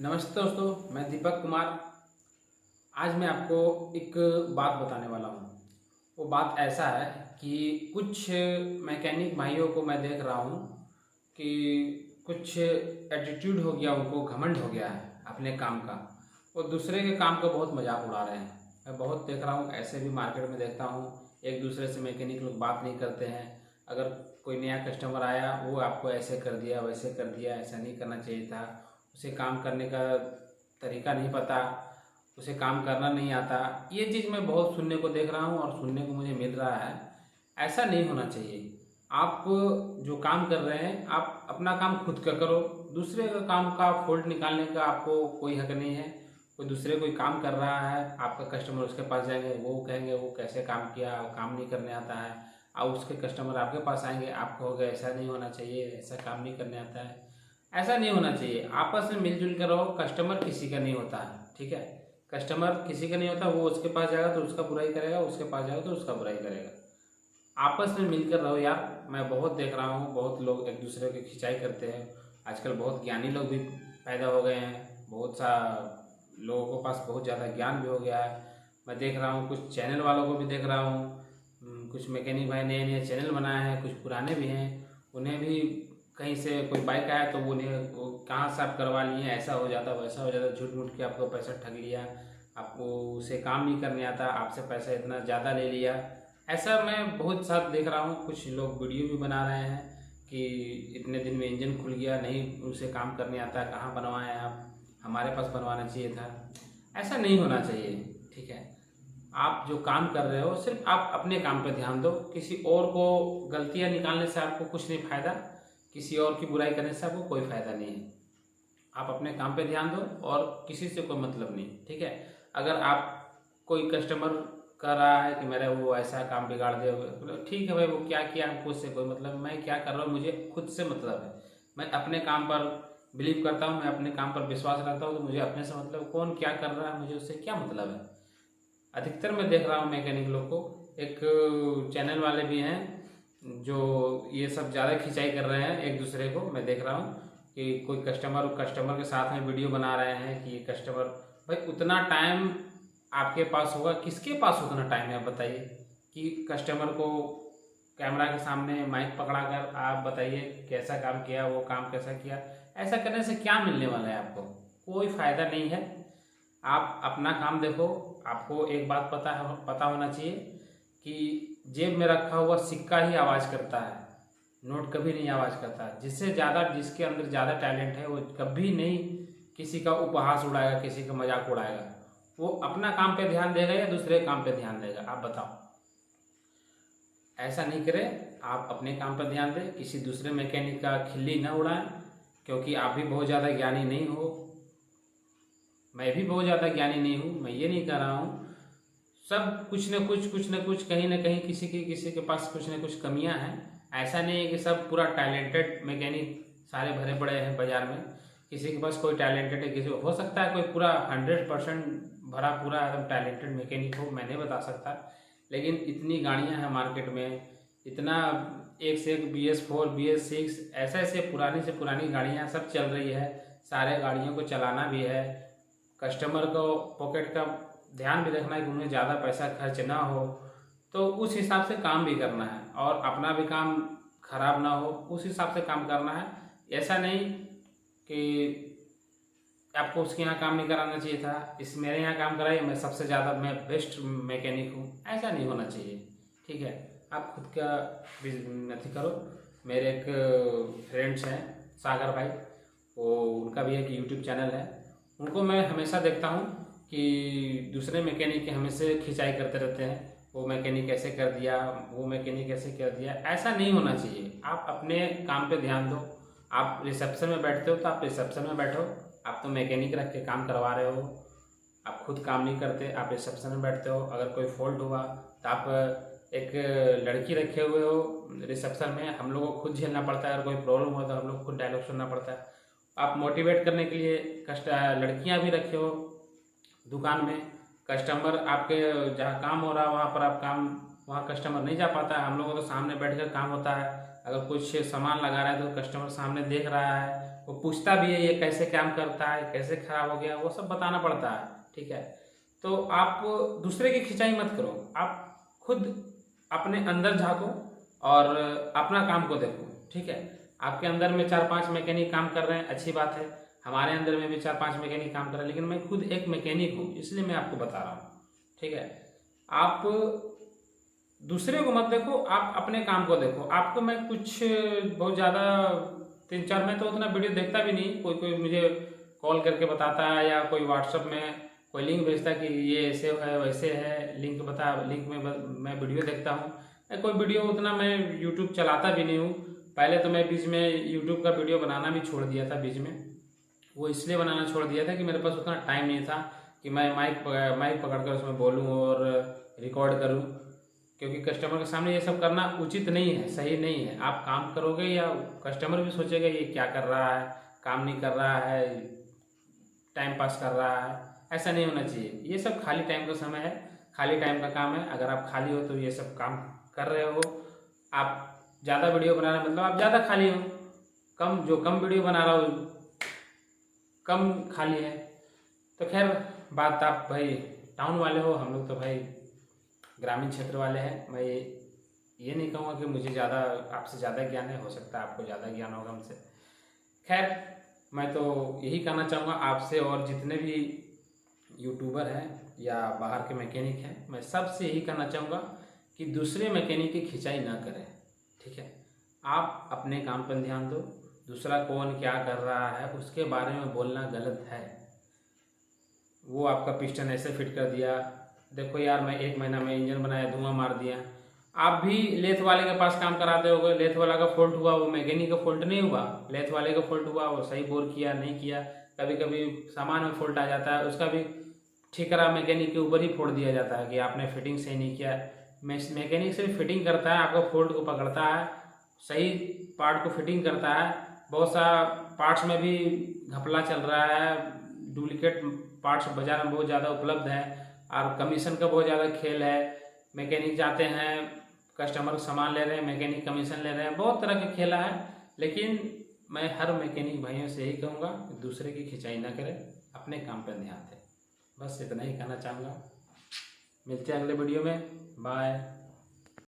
नमस्ते दोस्तों, मैं दीपक कुमार। आज मैं आपको एक बात बताने वाला हूँ। वो बात ऐसा है कि कुछ मैकेनिक भाइयों को मैं देख रहा हूँ कि कुछ एटीट्यूड हो गया, उनको घमंड हो गया है अपने काम का। वो दूसरे के काम का बहुत मजाक उड़ा रहे हैं। मैं बहुत देख रहा हूँ, ऐसे भी मार्केट में देखता हूँ। एक दूसरे से मैकेनिक लोग बात नहीं करते हैं। अगर कोई नया कस्टमर आया, वो आपको ऐसे कर दिया, वैसे कर दिया, ऐसा नहीं करना चाहिए था, उसे काम करने का तरीका नहीं पता, उसे काम करना नहीं आता। ये चीज़ मैं बहुत सुनने को देख रहा हूँ और सुनने को मुझे मिल रहा है। ऐसा नहीं होना चाहिए। आप जो काम कर रहे हैं, आप अपना काम खुद का करो। दूसरे का काम का फॉल्ट निकालने का आपको कोई हक नहीं है। कोई दूसरे कोई काम कर रहा है, आपका कस्टमर उसके पास जाएंगे, वो कहेंगे वो कैसे काम किया, काम नहीं करने आता है। और उसके कस्टमर आपके पास आएंगे, आप कहोगे ऐसा नहीं होना चाहिए, ऐसा काम नहीं करने आता है। ऐसा नहीं होना चाहिए। आपस में मिलजुल कर रहो। कस्टमर किसी का नहीं होता है, ठीक है। कस्टमर किसी का नहीं होता। वो उसके पास जाएगा तो उसका बुराई करेगा, उसके पास जाएगा तो उसका बुराई करेगा। आपस में मिलकर रहो यार। मैं बहुत देख रहा हूँ, बहुत लोग एक दूसरे की खिंचाई करते हैं। आजकल बहुत ज्ञानी लोग भी पैदा हो गए हैं। बहुत सा लोगों के पास बहुत ज़्यादा ज्ञान भी हो गया है। मैं देख रहा हूँ, कुछ चैनल वालों को भी देख रहा हूँ। कुछ मैकेनिक भाई नए नए चैनल बनाए हैं, कुछ पुराने भी हैं। उन्हें भी कहीं से कोई बाइक आया तो उन्हें वो कहाँ से आप करवा लिए, ऐसा हो जाता वैसा हो जाता, झूठ मूठ के आपको पैसा ठग लिया, आपको उसे काम नहीं करने आता, आपसे पैसा इतना ज़्यादा ले लिया। ऐसा मैं बहुत साथ देख रहा हूँ। कुछ लोग वीडियो भी बना रहे हैं कि इतने दिन में इंजन खुल गया, नहीं उसे काम करने आता, कहाँ बनवाएं आप, हमारे पास बनवाना चाहिए था। ऐसा नहीं होना चाहिए, ठीक है। आप जो काम कर रहे हो, सिर्फ आप अपने काम पे ध्यान दो। किसी और को गलतियां निकालने से आपको कुछ नहीं फायदा, किसी और की बुराई करने से आपको कोई फायदा नहीं है। आप अपने काम पे ध्यान दो और किसी से कोई मतलब नहीं, ठीक है। अगर आप कोई कस्टमर कर रहा है कि मेरा वो ऐसा काम बिगाड़ दे, तो ठीक है भाई, वो क्या किया हमको उससे कोई मतलब। मैं क्या कर रहा हूँ, मुझे खुद से मतलब है। मैं अपने काम पर बिलीव करता हूँ, मैं अपने काम पर विश्वास रखता हूँ, तो मुझे अपने से मतलब। कौन क्या कर रहा है, मुझे उससे क्या मतलब है। अधिकतर मैं देख रहा हूँ मैकेनिक लोग को, एक चैनल वाले भी हैं जो ये सब ज़्यादा खिंचाई कर रहे हैं एक दूसरे को। मैं देख रहा हूँ कि कोई कस्टमर के साथ में वीडियो बना रहे हैं कि ये कस्टमर, भाई उतना टाइम आपके पास होगा, किसके पास उतना टाइम है आप बताइए। कि कस्टमर को कैमरा के सामने माइक पकड़ा कर आप बताइए कैसा काम किया, वो काम कैसा किया। ऐसा करने से क्या मिलने वाला है आपको, कोई फ़ायदा नहीं है। आप अपना काम देखो। आपको एक बात पता होना चाहिए कि जेब में रखा हुआ सिक्का ही आवाज़ करता है, नोट कभी नहीं आवाज़ करता। जिससे ज़्यादा, जिसके अंदर ज़्यादा टैलेंट है, वो कभी नहीं किसी का उपहास उड़ाएगा, किसी का मजाक उड़ाएगा। वो अपना काम पे ध्यान देगा या दूसरे काम पे ध्यान देगा, आप बताओ। ऐसा नहीं करें। आप अपने काम पर ध्यान दें, किसी दूसरे मैकेनिक का खिल्ली न उड़ाएं, क्योंकि आप भी बहुत ज़्यादा ज्ञानी नहीं हो। मैं भी बहुत ज़्यादा ज्ञानी नहीं हूँ, मैं ये नहीं कह रहा हूँ। सब कुछ न कुछ कहीं ना कहीं किसी के पास कुछ न कुछ कमियां हैं। ऐसा नहीं है कि सब पूरा टैलेंटेड मैकेनिक सारे भरे पड़े हैं बाजार में। किसी के पास कोई टैलेंटेड है, किसी को हो सकता है कोई पूरा 100% भरा पूरा एकदम टैलेंटेड मैकेनिक हो, मैं नहीं बता सकता। लेकिन इतनी गाड़ियां हैं मार्केट में, इतना एक से एक BS4 BS6 ऐसे ऐसे पुरानी से पुरानी गाड़ियां सब चल रही है। सारे गाड़ियों को चलाना भी है, कस्टमर को पॉकेट का ध्यान भी रखना है कि उन्हें ज़्यादा पैसा खर्च ना हो, तो उस हिसाब से काम भी करना है और अपना भी काम खराब ना हो, उस हिसाब से काम करना है। ऐसा नहीं कि आपको उसके यहाँ काम नहीं कराना चाहिए था, इस मेरे यहाँ काम कराइए, मैं सबसे ज़्यादा, मैं बेस्ट मैकेनिक हूँ। ऐसा नहीं होना चाहिए, ठीक है। आप खुद का अथी करो। मेरे एक फ्रेंड्स हैं, सागर भाई, वो उनका भी एक यूट्यूब चैनल है। उनको मैं हमेशा देखता हूँ कि दूसरे मैकेनिक की हमेशा खिंचाई करते रहते हैं। वो मैकेनिक ऐसे कर दिया, वो मैकेनिक ऐसे कर दिया। ऐसा नहीं होना चाहिए। आप अपने काम पे ध्यान दो। आप रिसेप्शन में बैठते हो तो आप रिसेप्शन में बैठो। आप तो मैकेनिक रख के काम करवा रहे हो, आप खुद काम नहीं करते, आप रिसेप्शन में बैठते हो। अगर कोई फॉल्ट हुआ तो आप एक लड़की रखे हुए हो रिसेप्शन में, हम लोगों को खुद झेलना पड़ता है। अगर कोई प्रॉब्लम हो तो हम लोग खुद डायलॉग सुनना पड़ता है। आप मोटिवेट करने के लिए लड़कियां भी रखे हो दुकान में। कस्टमर आपके जहाँ काम हो रहा है वहाँ पर आप काम, वहाँ कस्टमर नहीं जा पाता है, हम लोगों को तो सामने बैठकर काम होता है। अगर कुछ सामान लगा रहा है तो कस्टमर सामने देख रहा है, वो वो पूछता भी है ये कैसे काम करता है, कैसे खराब हो गया, वो सब बताना पड़ता है। ठीक है, तो आप दूसरे की खिंचाई मत करो, आप खुद अपने अंदर झांको और अपना काम को देखो। ठीक है, आपके अंदर में 4-5 मैकेनिक काम कर रहे हैं, अच्छी बात है। हमारे अंदर में भी 4-5 मैकेनिक काम कर रहे हैं, लेकिन मैं खुद एक मैकेनिक हूँ, इसलिए मैं आपको बता रहा हूँ। ठीक है, आप दूसरे को मत देखो, आप अपने काम को देखो। आपको मैं कुछ बहुत ज़्यादा 3-4 में तो उतना वीडियो देखता भी नहीं, कोई कोई मुझे कॉल करके बताता है या कोई व्हाट्सअप में कोई लिंक भेजता है कि ये ऐसे है वैसे है, लिंक में मैं वीडियो देखता हूँ। कोई वीडियो उतना मैं यूट्यूब चलाता भी नहीं हूँ। पहले तो मैं बीच में यूट्यूब का वीडियो बनाना भी छोड़ दिया था बीच में। वो इसलिए बनाना छोड़ दिया था कि मेरे पास उतना टाइम नहीं था कि मैं माइक पकड़कर उसमें बोलूँ और रिकॉर्ड करूँ, क्योंकि कस्टमर के सामने ये सब करना उचित नहीं है, सही नहीं है। आप काम करोगे या कस्टमर भी सोचेगा ये क्या कर रहा है, काम नहीं कर रहा है, टाइम पास कर रहा है। ऐसा नहीं होना चाहिए। ये सब खाली टाइम का समय है, खाली टाइम का काम है। अगर आप खाली हो तो ये सब काम कर रहे हो। आप ज़्यादा वीडियो बना रहे मतलब आप ज़्यादा खाली हो, कम वीडियो बना रहा हो कम खाली है। तो खैर बात, आप भाई टाउन वाले हो, हम लोग तो भाई ग्रामीण क्षेत्र वाले हैं। मैं ये नहीं कहूँगा कि मुझे ज़्यादा आपसे ज़्यादा ज्ञान है, हो सकता है आपको ज़्यादा ज्ञान होगा हमसे। खैर मैं तो यही कहना चाहूँगा आपसे और जितने भी यूट्यूबर हैं या बाहर के मैकेनिक हैं, मैं सबसे यही कहना चाहूँगा कि दूसरे मैकेनिक की खिंचाई ना करें। ठीक है, आप अपने काम पर ध्यान दो। दूसरा कौन क्या कर रहा है उसके बारे में बोलना गलत है। वो आपका पिस्टन ऐसे फिट कर दिया, देखो यार मैं 1 महीना में इंजन बनाया, धुआं मार दिया। आप भी लेथ वाले के पास काम कराते होगे, लेथ वाला का फॉल्ट हुआ, वो मैकेनिक का फॉल्ट नहीं हुआ, लेथ वाले का फॉल्ट हुआ, वो सही बोर किया नहीं किया। कभी कभी सामान में फॉल्ट आ जाता है, उसका भी ठिकरा मैकेनिक के ऊपर ही फोड़ दिया जाता है कि आपने फिटिंग सही नहीं किया। मैकेनिक सिर्फ फिटिंग करता है, आपका फॉल्ट को पकड़ता है, सही पार्ट को फिटिंग करता है। बहुत सा पार्ट्स में भी घपला चल रहा है, डुप्लीकेट पार्ट्स बाजार में बहुत ज़्यादा उपलब्ध है और कमीशन का बहुत ज़्यादा खेल है। मैकेनिक जाते हैं, कस्टमर सामान ले रहे हैं, मैकेनिक कमीशन ले रहे हैं, बहुत तरह के खेला है। लेकिन मैं हर मैकेनिक भाइयों से यही कहूँगा कि दूसरे की खिंचाई ना करें, अपने काम पर ध्यान दें। बस इतना ही कहना चाहूँगा। मिलते हैं अगले वीडियो में, बाय।